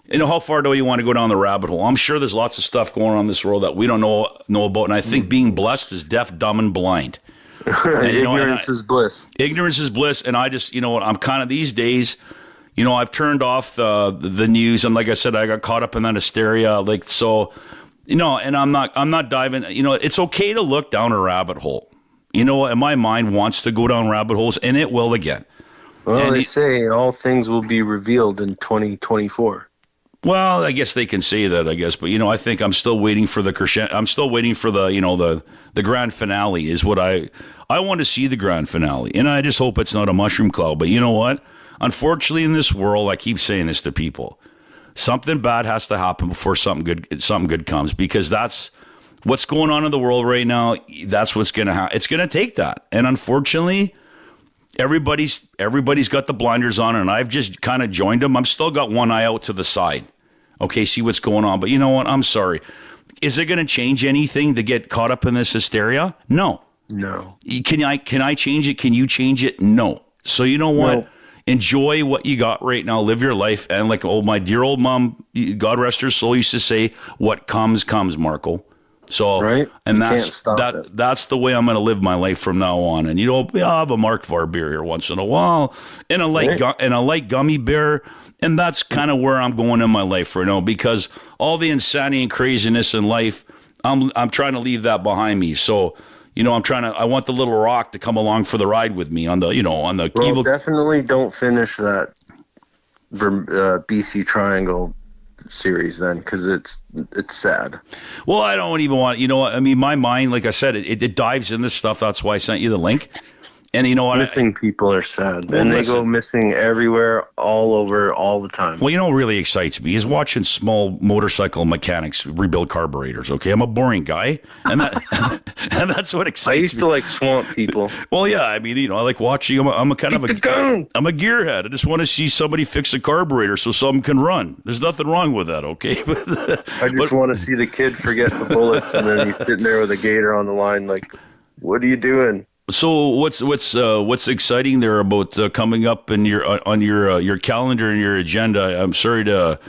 how far do you want to go down the rabbit hole? I'm sure there's lots of stuff going on in this world that we don't know about, and I think being blessed is deaf, dumb, and blind. Ignorance is bliss. Ignorance is bliss. And I just, I'm kind of these days, I've turned off the news. And like I said, I got caught up in that hysteria. And I'm not diving, it's okay to look down a rabbit hole. And my mind wants to go down rabbit holes, and it will again. Well, they say all things will be revealed in 2024. Well, I guess they can say that, but I think I'm still waiting for I'm still waiting for the grand finale is what I want to see, the grand finale. And I just hope it's not a mushroom cloud. But you know what? Unfortunately, in this world, I keep saying this to people. Something bad has to happen before something good comes, because that's what's going on in the world right now. That's what's going to happen. It's going to take that. And unfortunately, everybody's got the blinders on, and I've just kind of joined them. I'm still got one eye out to the side. Okay, see what's going on. But you know what? I'm sorry. Is it going to change anything to get caught up in this hysteria? No. Can I change it? Can you change it? No. So you know what? No. Enjoy what you got right now. Live your life. And like my dear old mom, God rest her soul, used to say, what comes, Marco. So, right? And that's the way I'm going to live my life from now on. And I'll have a Mark VAR beer here once in a while, and a light gummy bear. And that's kind of where I'm going in my life right now, because all the insanity and craziness in life, I'm trying to leave that behind me. So, I want the little rock to come along for the ride with me on the evil. Definitely don't finish that BC Triangle series then, because it's sad. Well, I don't even want, my mind, like I said, it dives in this stuff. That's why I sent you the link. And you know what? Missing people are sad. And they go missing everywhere, all over, all the time. Well, what really excites me is watching small motorcycle mechanics rebuild carburetors, okay? I'm a boring guy, and that's what excites me. I used to like swamp people. Well, yeah, I like watching. I'm a gearhead. I just want to see somebody fix a carburetor so something can run. There's nothing wrong with that, okay? I just want to see the kid forget the bullets, and then he's sitting there with a gator on the line like, what are you doing? So what's exciting there about coming up in on your calendar and your agenda? I'm sorry to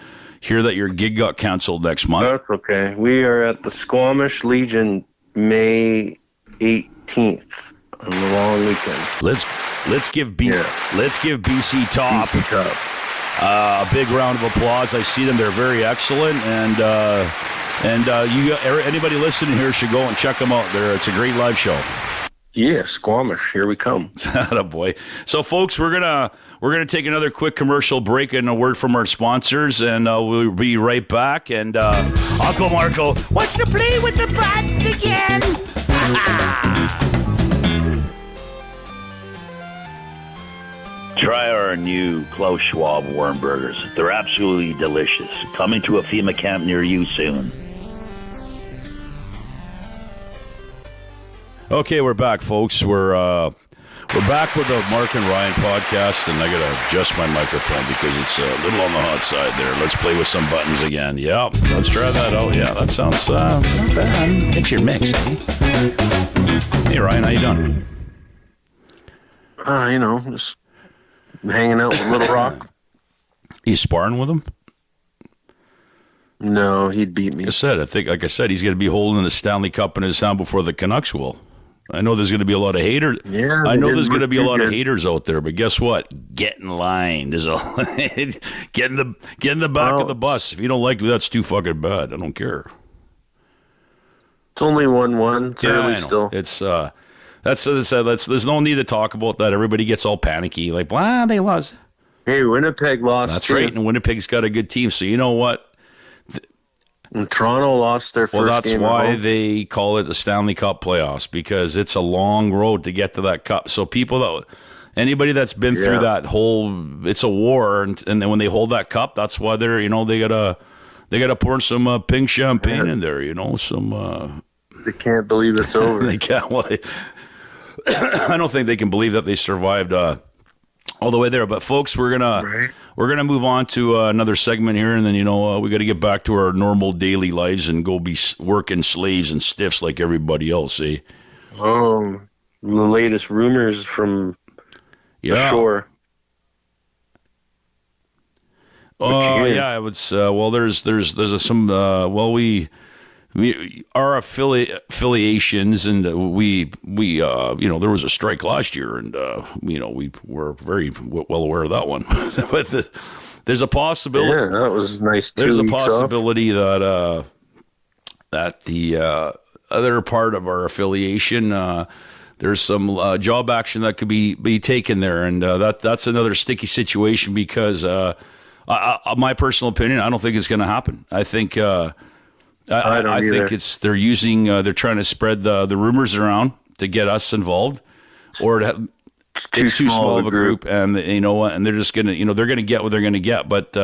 hear that your gig got canceled next month. That's okay. We are at the Squamish Legion May 18th on the long weekend. Let's give BC Top a big round of applause. I see them; they're very excellent, and anybody listening here should go and check them out. It's a great live show. Yeah, Squamish, here we come. Attaboy. So, folks, we're gonna take another quick commercial break and a word from our sponsors, and we'll be right back. And Uncle Marco wants to play with the buttons again. Try our new Klaus Schwab worm burgers. They're absolutely delicious. Coming to a FEMA camp near you soon. Okay, we're back, folks. We're back with the Mark and Ryan podcast, and I got to adjust my microphone because it's a little on the hot side there. Let's play with some buttons again. Yeah, let's try that out. Yeah, that sounds not bad. It's your mix, eh? Hey, Ryan, how you doing? Just hanging out with Little Rock. You sparring with him? No, he'd beat me. Like I said, he's going to be holding the Stanley Cup in his hand before the Canucks will. I know there's going to be a lot of haters. Yeah, I know there's going to be a lot of haters out there, but guess what? Get in line. Get in the back of the bus. If you don't like me, that's too fucking bad. I don't care. It's only 1-1. It's early still. It's there's no need to talk about that. Everybody gets all panicky, like, they lost. Hey, Winnipeg lost. That's right, and Winnipeg's got a good team. So you know what? And Toronto lost their first game. Well, that's why they call it the Stanley Cup playoffs, because it's a long road to get to that cup. So anybody that's been through that whole, it's a war, and then when they hold that cup, that's why they're, they gotta pour some pink champagne in there, some. They can't believe it's over. They can't. Well, I don't think they can believe that they survived all the way there. But folks, we're gonna move on to another segment here, and then we got to get back to our normal daily lives and go be working slaves and stiffs like everybody else. Eh? Oh, the latest rumors from the shore. Oh yeah, it was. Well, there's some. our affiliations, and we there was a strike last year, and we were very well aware of that one. But there's a possibility. Yeah, that was nice. There's a possibility that the other part of our affiliation, there's some job action that could be taken there, and that's another sticky situation because my personal opinion, I don't think it's going to happen. I think. I think they're using they're trying to spread the rumors around to get us involved, or it's too small of a group, and and they're just gonna they're gonna get what they're gonna get. But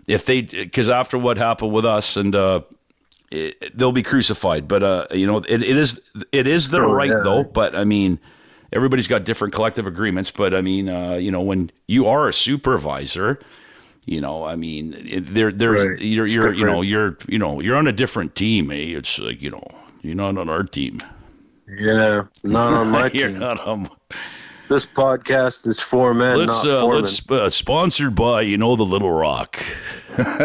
if they, because after what happened with us, and they'll be crucified. But it is their right though. But I mean, everybody's got different collective agreements. But I mean, when you are a supervisor. I mean, there's you're on a different team, eh? It's like you're not on our team. Yeah, not on my you're team. Not on. This podcast is for men, not for let's sponsored by the Little Rock. Let's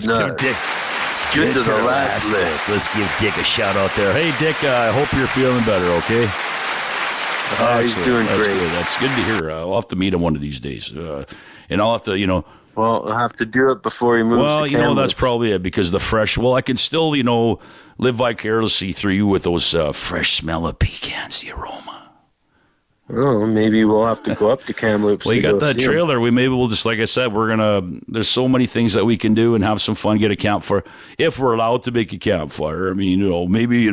give Dick. Good to the last lick. Let's give Dick a shout out there. Hey, Dick, I hope you're feeling better. Okay. He's doing great. Good. That's good to hear. I'll have to meet him one of these days, and I'll have to, Well, I'll have to do it before he moves. Well, that's probably it because the fresh. Well, I can still, live vicariously through you with those fresh smell of pecans, the aroma. Oh, maybe we'll have to go up to Kamloops. Well, you got that trailer. We'll just, like I said, there's so many things that we can do and have some fun. Get a campfire if we're allowed to make a campfire. I mean, maybe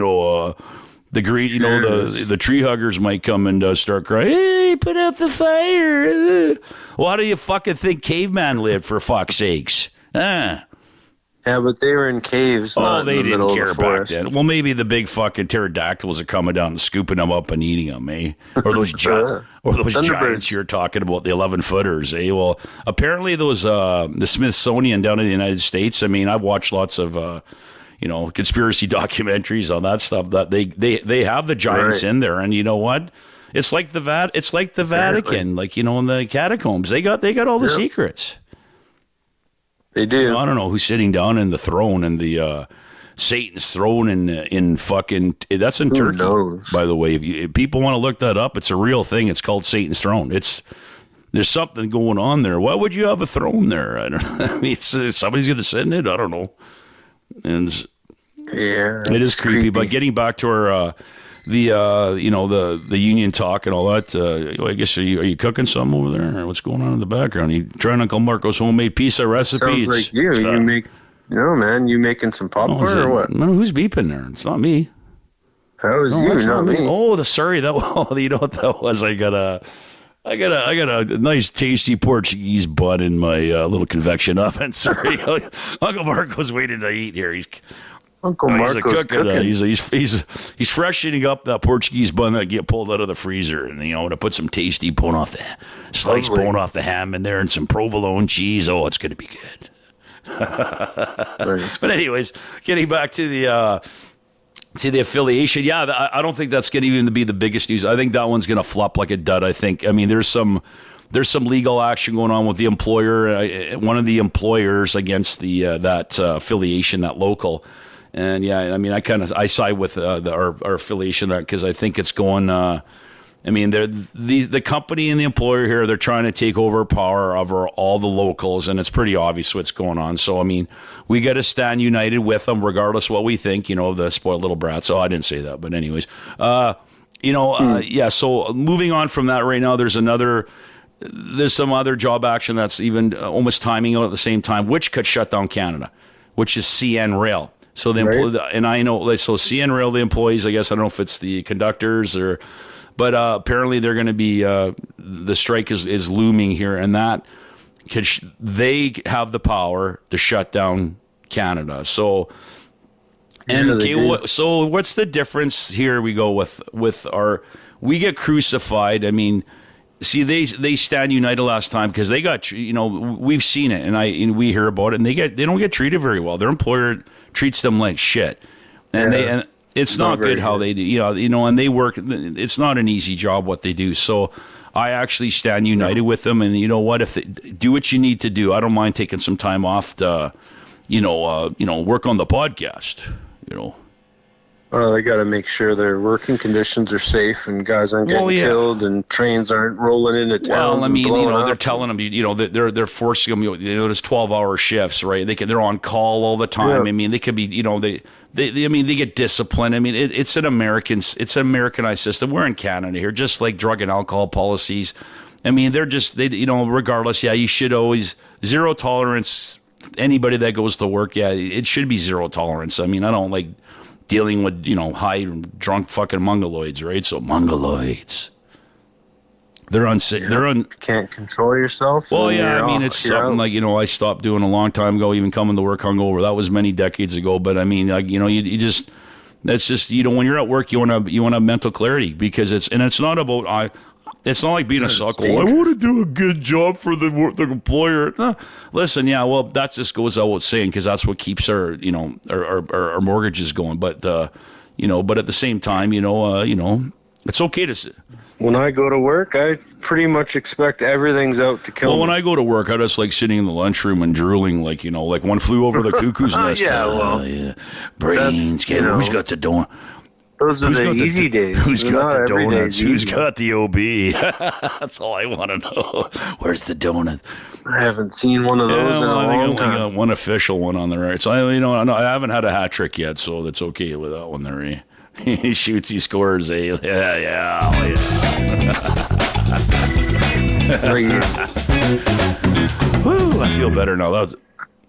the green, the tree huggers might come and start crying, hey, put out the fire. Well, how do you fucking think caveman lived, for fuck's sakes? Yeah, but they were in caves. Oh, they didn't care back then. Well, maybe the big fucking pterodactyls are coming down and scooping them up and eating them, eh? Or those giants you're talking about, the 11-footers, eh? Well, apparently those, the Smithsonian down in the United States, I mean, I've watched lots of, conspiracy documentaries on that stuff. That they have the giants in there, and you know what? It's like the Vatican, like in the catacombs. They got all the secrets. They do. I don't know who's sitting down in the throne and the Satan's throne in fucking. That's in Turkey, by the way. If people want to look that up, it's a real thing. It's called Satan's throne. There's something going on there. Why would you have a throne there? I don't know. I mean, somebody's going to sit in it. I don't know. And it is creepy. But getting back to our the union talk and all that, I guess are you cooking some over there, or what's going on in the background? Are you trying Uncle Marco's homemade pizza recipe? Sounds like you make you making some popcorn or what? No, who's beeping there? It's not me. That was you, not me. Oh, sorry, you know what that was? I got a nice, tasty Portuguese bun in my little convection oven. Sorry, Uncle Marco's waiting to eat here. Uncle Marco's cooking. He's freshening up that Portuguese bun that get pulled out of the freezer, and to put some tasty bone off the ham in there and some provolone cheese. Oh, it's going to be good. But anyways, getting back to the affiliation, I don't think that's going to even be the biggest news. I think that one's going to flop like a dud. I mean, there's some legal action going on with the employer, one of the employers against that affiliation, that local. And I mean, I side with our affiliation there because I think it's going. I mean, the company and the employer here, they're trying to take over power over all the locals, and it's pretty obvious what's going on. So, I mean, we got to stand united with them, regardless of what we think, the spoiled little brats. Oh, I didn't say that, but anyways. So moving on from that right now, there's some other job action that's even almost timing out at the same time, which could shut down Canada, which is CN Rail. So and I know, so CN Rail, the employees, I guess, I don't know if it's the conductors but apparently they're going to be, the strike is looming here, and that they have the power to shut down Canada. So, so what's the difference here? We go with we get crucified. I mean, see, they stand united last time because they got, we've seen it, and we hear about it, and they don't get treated very well. Their employer treats them like shit, and it's not good how they do, and they work. It's not an easy job what they do. So I actually stand united with them, and you know what? If they do what you need to do, I don't mind taking some time off to, work on the podcast, Well, they got to make sure their working conditions are safe and guys aren't getting killed and trains aren't rolling into towns. Well, I mean, they're telling them, they're forcing them, there's 12-hour shifts, right? They're on call all the time. Yeah. I mean, they could be, they get disciplined. I mean, it's an Americanized system. We're in Canada here, just like drug and alcohol policies. I mean, regardless, you should always zero tolerance. Anybody that goes to work, it should be zero tolerance. I mean, I don't like dealing with, high drunk fucking mongoloids, right? So mongoloids. Can't control yourself. Well, yeah, I mean, it's something like, I stopped doing a long time ago, even coming to work hungover. That was many decades ago. But I mean, you just, that's just, when you're at work, you want to have mental clarity because it's not about, it's not like being a sucker. I want to do a good job for the employer. No. Listen, that just goes out without saying because that's what keeps our mortgages going. But but at the same time, it's okay to. When I go to work, I pretty much expect everything's out to kill me. Well, when I go to work, I just like sitting in the lunchroom and drooling, like one flew over the cuckoo's nest. Brains. Who's got the donut? Those are the easy days. Who's got the donuts? Who's got the OB? That's all I want to know. Where's the donut? I haven't seen one of those in a long time. I got one official one on the right. So I haven't had a hat trick yet, so that's okay with that one there. He shoots, he scores. Yeah. Woo! I feel better now.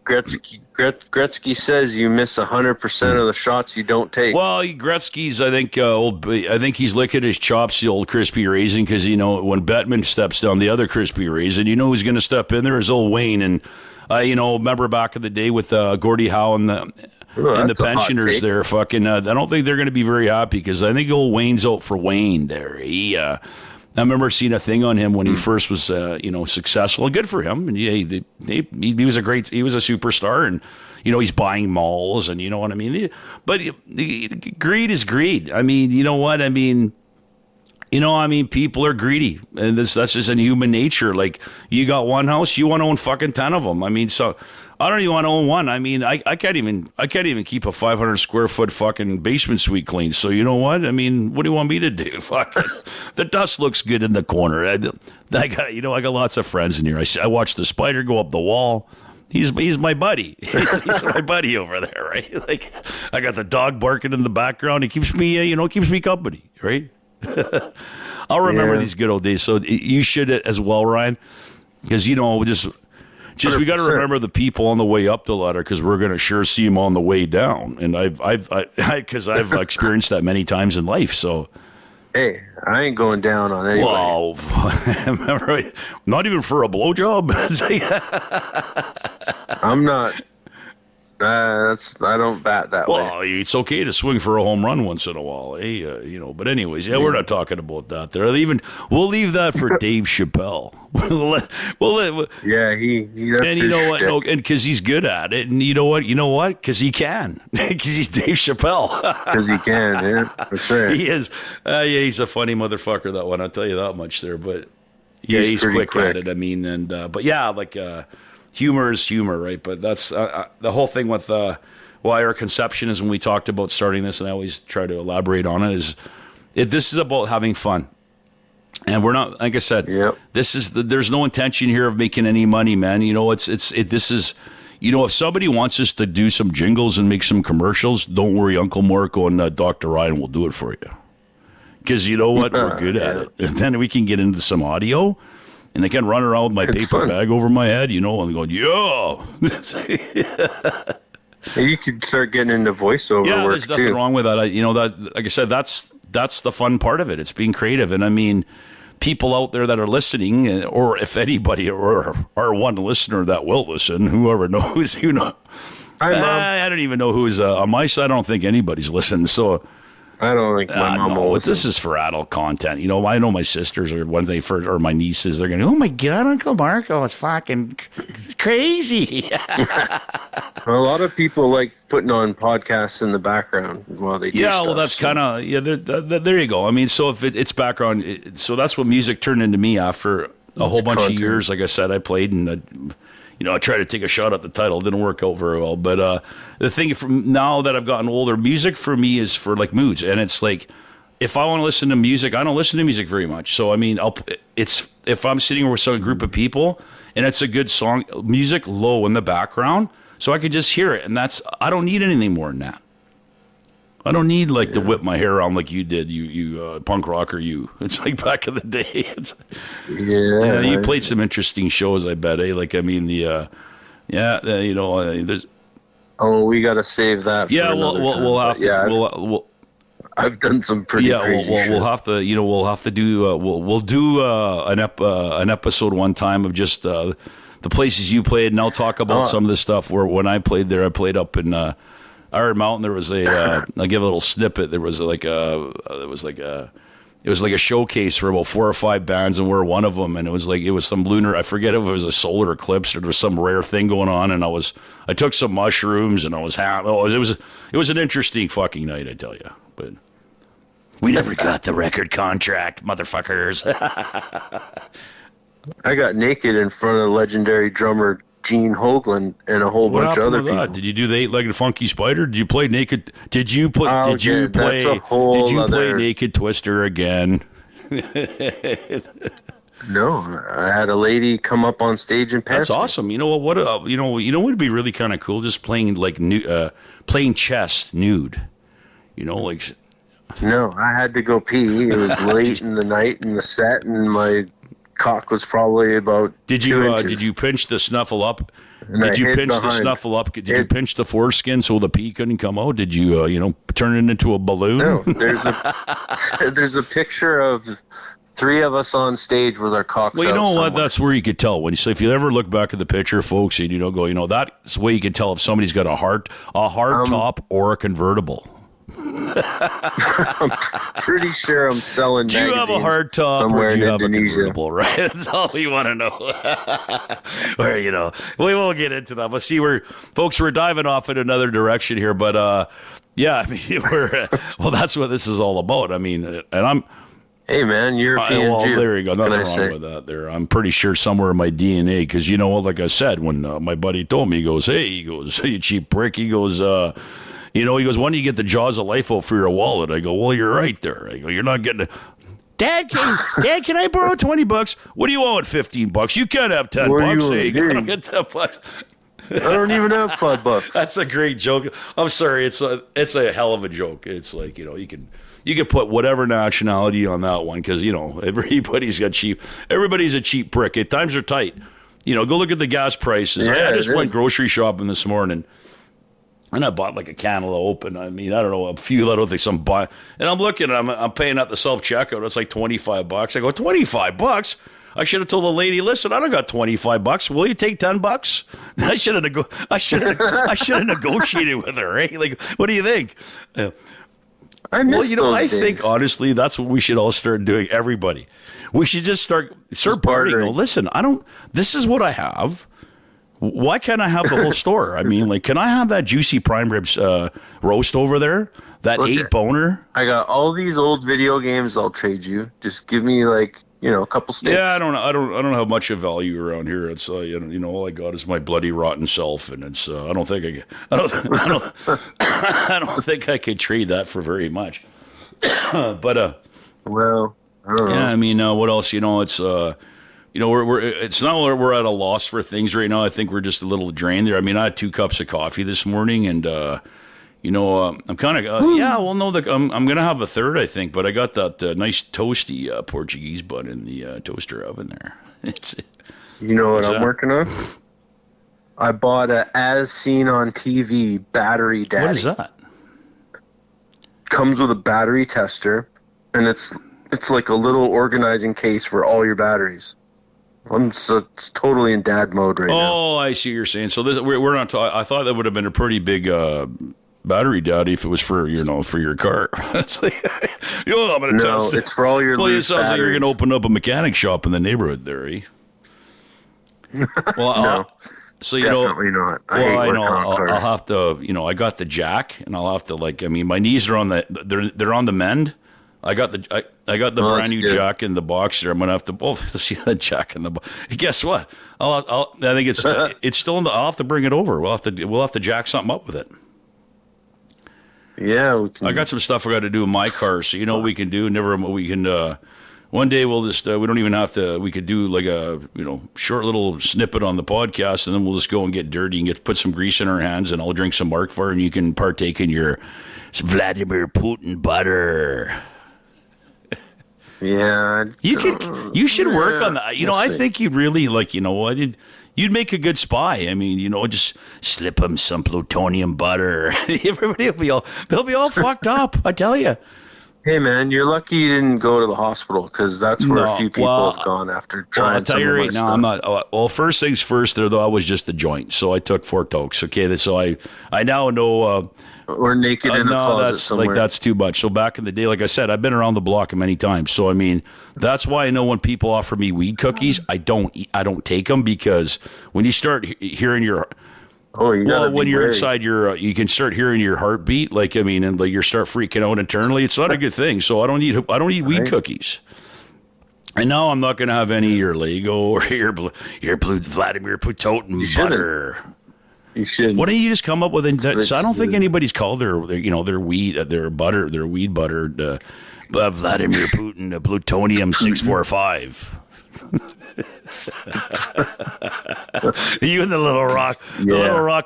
Gretzky says you miss 100% of the shots you don't take. Well, Gretzky's, I think he's licking his chops, the old crispy raisin, because when Bettman steps down, the other crispy raisin, who's going to step in there is old Wayne, and remember back in the day with Gordie Howe and the pensioners there, fucking. I don't think they're going to be very happy because I think old Wayne's out for Wayne there. I remember seeing a thing on him when he first was, successful. Good for him. And he was a superstar, and he's buying malls, and you know what I mean. But greed is greed. I mean, you know what I mean. People are greedy, and that's just in human nature. Like you got one house, you want to own fucking 10 of them. I mean, so. I don't even want to own one. I mean, I can't even keep a 500 square foot fucking basement suite clean. So you know what? I mean, what do you want me to do? Fuck it. The dust looks good in the corner. I got lots of friends in here. I watched the spider go up the wall. He's my buddy. He's my buddy over there, right? Like I got the dog barking in the background. He keeps me company, right? I'll remember these good old days. So you should as well, Ryan, because just we got to remember the people on the way up the ladder because we're going to sure see them on the way down. And I've experienced that many times in life. So, hey, I ain't going down on anybody. Well, remember, not even for a blowjob. I'm not. I don't bat that way. Well, it's okay to swing for a home run once in a while, But anyways, we're not talking about that. We'll leave that for Dave Chappelle. That's and you know what? No, and because he's good at it, and you know what? Because he can. Because he's Dave Chappelle. Because he can, yeah, that's right. He is. He's a funny motherfucker. That one, I'll tell you that much there. But he's quick at it. I mean, and but humor is humor, right? But that's the whole thing with why our conception is when we talked about starting this, and I always try to elaborate on it, this is about having fun. And we're not, like I said, there's no intention here of making any money, man. This is, if somebody wants us to do some jingles and make some commercials, don't worry, Uncle Marco and Dr. Ryan will do it for you. Because you know what? We're good at it. And then we can get into some audio. And I can run around with my paper bag over my head, and going, yeah. You could start getting into voiceover work, there's nothing wrong with that. Like I said, that's the fun part of it. It's being creative. And I mean, people out there that are listening, or if anybody, or one listener that will listen, whoever knows, Hi, Mom. I don't even know who's on my side. I don't think anybody's listened. So I don't think my mom will listen. This is for adult content. I know my sisters or when they first, or my nieces, they're going, oh my God, Uncle Marco is fucking crazy. A lot of people like putting on podcasts in the background while they do stuff. Well, that's kind of, there you go. I mean, so if it's background, so that's what music turned into me after a whole bunch of years. Like I said, I played and, I tried to take a shot at the title. It didn't work out very well. But the thing from now that I've gotten older, music for me is for like moods. And it's like, if I want to listen to music, I don't listen to music very much. So, I mean, if I'm sitting with some group of people and it's a good song, music low in the background, so I could just hear it. And I don't need anything more than that. I don't need to whip my hair around like you did, you punk rocker. It's like back in the day. You played some interesting shows, I bet. Like, I mean, there's. Oh, we got to save that. Yeah, we'll have to. Yeah, I've done some pretty crazy shit. We'll have to. We'll have to do. We'll do an episode one time of just the places you played, and I'll talk about some of the stuff where when I played there. I played up in. Iron Mountain. There was I'll give a little snippet. There was it was like a showcase for about 4 or 5 bands, and we're one of them. And it was some lunar. I forget if it was a solar eclipse or there was some rare thing going on. And I took some mushrooms and I was happy. It was an interesting fucking night, I tell you. But we never got the record contract, motherfuckers. I got naked in front of legendary drummer Gene Hoglan and a whole bunch of other people. Did you do the 8-legged funky spider? Did you play naked? Did you play Naked Twister again? No, I had a lady come up on stage and pass. That's awesome. You know what? What would be really kind of cool? Just playing playing chess nude. No, I had to go pee. It was late in the night in the set, and my cock was probably about. Did you pinch the snuffle up? Did you pinch the snuffle up? Did you pinch the foreskin so the pee couldn't come out? Did you turn it into a balloon? No, there's a picture of 3 of us on stage with our cocks. Well, you know what? Somewhere. That's where you could tell if you ever look back at the picture, folks, and that's the way you can tell if somebody's got a hard top or a convertible. I'm pretty sure I'm selling. Do you have a hard top or do you have a convertible? Right, that's all we want to know. Or we won't get into that. But see, we're diving off in another direction here. But I mean, that's what this is all about. I mean, and I'm. Hey man, European Jew. There you go. Nothing wrong with that. There, I'm pretty sure somewhere in my DNA, because like I said, when my buddy told me, he goes, "You cheap prick." He goes. He goes, "When do you get the jaws of life out for your wallet?" I go, "Well, you're right there." I go, "You're not getting it." Dad, can I borrow $20? What do you owe at $15? You can't have $10. Hey, you don't get $10. I don't even have $5. That's a great joke. I'm sorry. It's a hell of a joke. It's like, you can put whatever nationality on that one, because, everybody's a cheap prick. Times are tight. Go look at the gas prices. Yeah, I just went grocery shopping this morning. And I bought like a cantaloupe, and I mean, I don't know, a few little things. And I'm looking, and I'm paying at the self-checkout. It's like $25. I go, $25? I should have told the lady, "Listen, I don't got $25. Will you take $10?" I should have negotiated with her, right? Like, what do you think? I think honestly, that's what we should all start doing. Everybody, we should just start partying. Listen, this is what I have. Why can't I have the whole store? I mean, like, can I have that juicy prime ribs roast over there? That 8 boner? I got all these old video games I'll trade you. Just give me a couple steaks. Yeah, I don't have much of value around here. It's all I got is my bloody rotten self, and it's I don't think I could trade that for very much. But well, I don't know. Yeah, I mean, what else? It's it's not that we're at a loss for things right now. I think we're just a little drained there. I mean, I had 2 cups of coffee this morning, and I'm kind of I'm gonna have a third, I think. But I got that nice toasty Portuguese bun in the toaster oven there. What I'm working on? I bought a As Seen on TV battery daddy. What is that? Comes with a battery tester, and it's like a little organizing case for all your batteries. It's totally in dad mode right now. Oh, I see what you're saying. So we're not talking. I thought that would have been a pretty big battery daddy if it was for your car. It's like, I'm going to test it. It's for all your. Well, it sounds batteries. like you're going to open up a mechanic shop in the neighborhood there, eh? Well, no, definitely not. I'll have to. I got the jack, and I'll have to my knees are on they're on the mend. I got the brand new jack in the box there. I'm gonna have to see that jack in the box. Guess what? I think it's still in the. I'll have to bring it over. We'll have to jack something up with it. Yeah, I got some stuff I got to do in my car, so we can do. One day we'll just we don't even have to. We could do like a short little snippet on the podcast, and then we'll just go and get dirty and put some grease in our hands, and I'll drink some Mark Fire, and you can partake in your Vladimir Putin butter. Yeah, you should work on that. I think you'd really you'd make a good spy. I mean, just slip them some plutonium butter. Everybody they'll be all fucked up. I tell you. Hey man, you're lucky you didn't go to the hospital because that's where a few people have gone after trying. I'll tell you right now, I'm not. Well, first things first. Though I was just a joint, so I took 4 tokes. Okay, so I now know. Or naked in a closet somewhere. That's too much. So back in the day, like I said, I've been around the block many times. So I mean, that's why I know when people offer me weed cookies, I don't take them, because when you start hearing when you're inside you can start hearing your heartbeat. And you start freaking out internally. It's not a good thing. So I don't eat weed cookies. And now I'm not going to have any of your Lego or your Vladimir Putin butter. You should. Why don't you just come up with so I don't think anybody's called their weed their weed butter Vladimir Putin plutonium 645. You and the little rock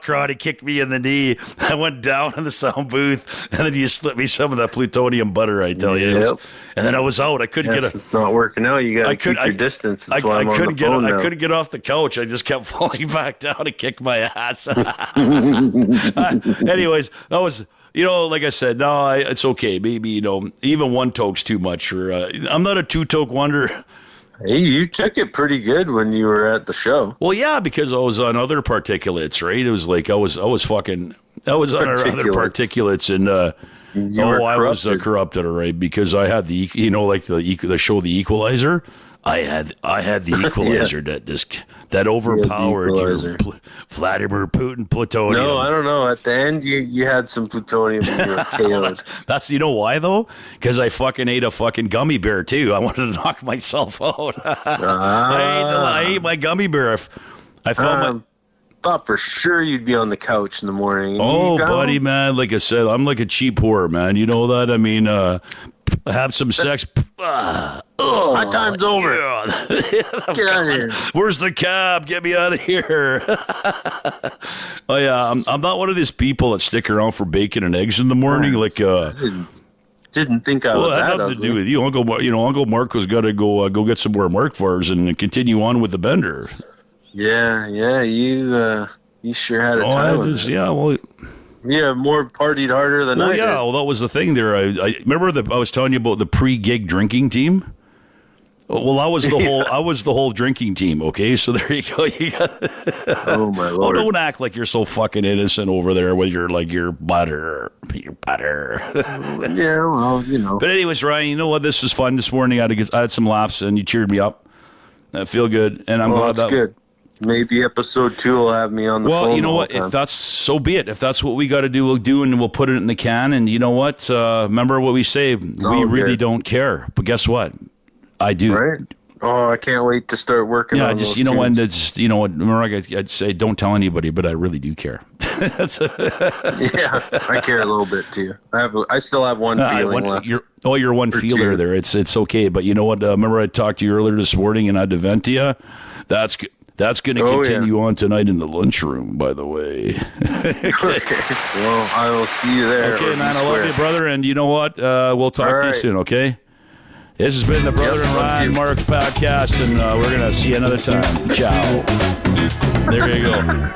karate kicked me in the knee. I went down in the sound booth, and then you slipped me some of that plutonium butter. I tell you, and then I was out. I couldn't get it. It's not working out. You got to keep your distance. I couldn't get off the couch. I just kept falling back down and kicked my ass. Anyways, that was. Like I said, no, it's okay. Maybe even 1 toke's too much. I'm not a 2 toke wonder. Hey, you took it pretty good when you were at the show. Well, yeah, because I was on other particulates, right? It was like I was on our other particulates, and I was corrupted, all right, because I had the the show The Equalizer. I had the equalizer that overpowered your Vladimir Putin plutonium. No, I don't know. At the end, you had some plutonium in your KO'd. That's why though? Because I fucking ate a fucking gummy bear too. I wanted to knock myself out. I ate my gummy bear. I found thought for sure you'd be on the couch in the morning. Oh, buddy, man! Like I said, I'm like a cheap whore, man. You know that? I mean, have some sex. My time's over. Yeah. Get out of here. Where's the cab? Get me out of here. Oh yeah, I'm not one of these people that stick around for bacon and eggs in the morning. Like, didn't think I was that had nothing ugly. to do with you. Uncle Marco's got to go get some more Mark Fars and continue on with the bender. Yeah, you sure had a time. Yeah, more partied harder than I did. Well, that was the thing there. I remember I was telling you about the pre-gig drinking team. Well, I was the whole drinking team. Okay, so there you go. Oh my lord! Don't act like you're so fucking innocent over there with your butter. Yeah, well, But anyways, Ryan, you know what? This was fun this morning. I had some laughs, and you cheered me up. I feel good, and I'm glad that's good. Maybe episode 2 will have me on the phone. Well, you know what? If that's so be it. If that's what we got to do, we'll do, and we'll put it in the can. And you know what? Remember what we say. We really don't care. But guess what? I do. Right? Oh, I can't wait to start working on those tunes. When it's remember I'd say don't tell anybody, but I really do care. Yeah, I care a little bit too. I still have one feeling left. You're one feeler 2. there. It's okay. But you know what? Remember I talked to you earlier this morning, and I had to vent to you. That's going to continue on tonight in the lunchroom, by the way. Okay. Well, I will see you there. Okay, man. I love you, brother. And you know what? We'll talk to you soon, okay? This has been the Brother and Ryan Mark podcast, and we're going to see you another time. Ciao. There you go.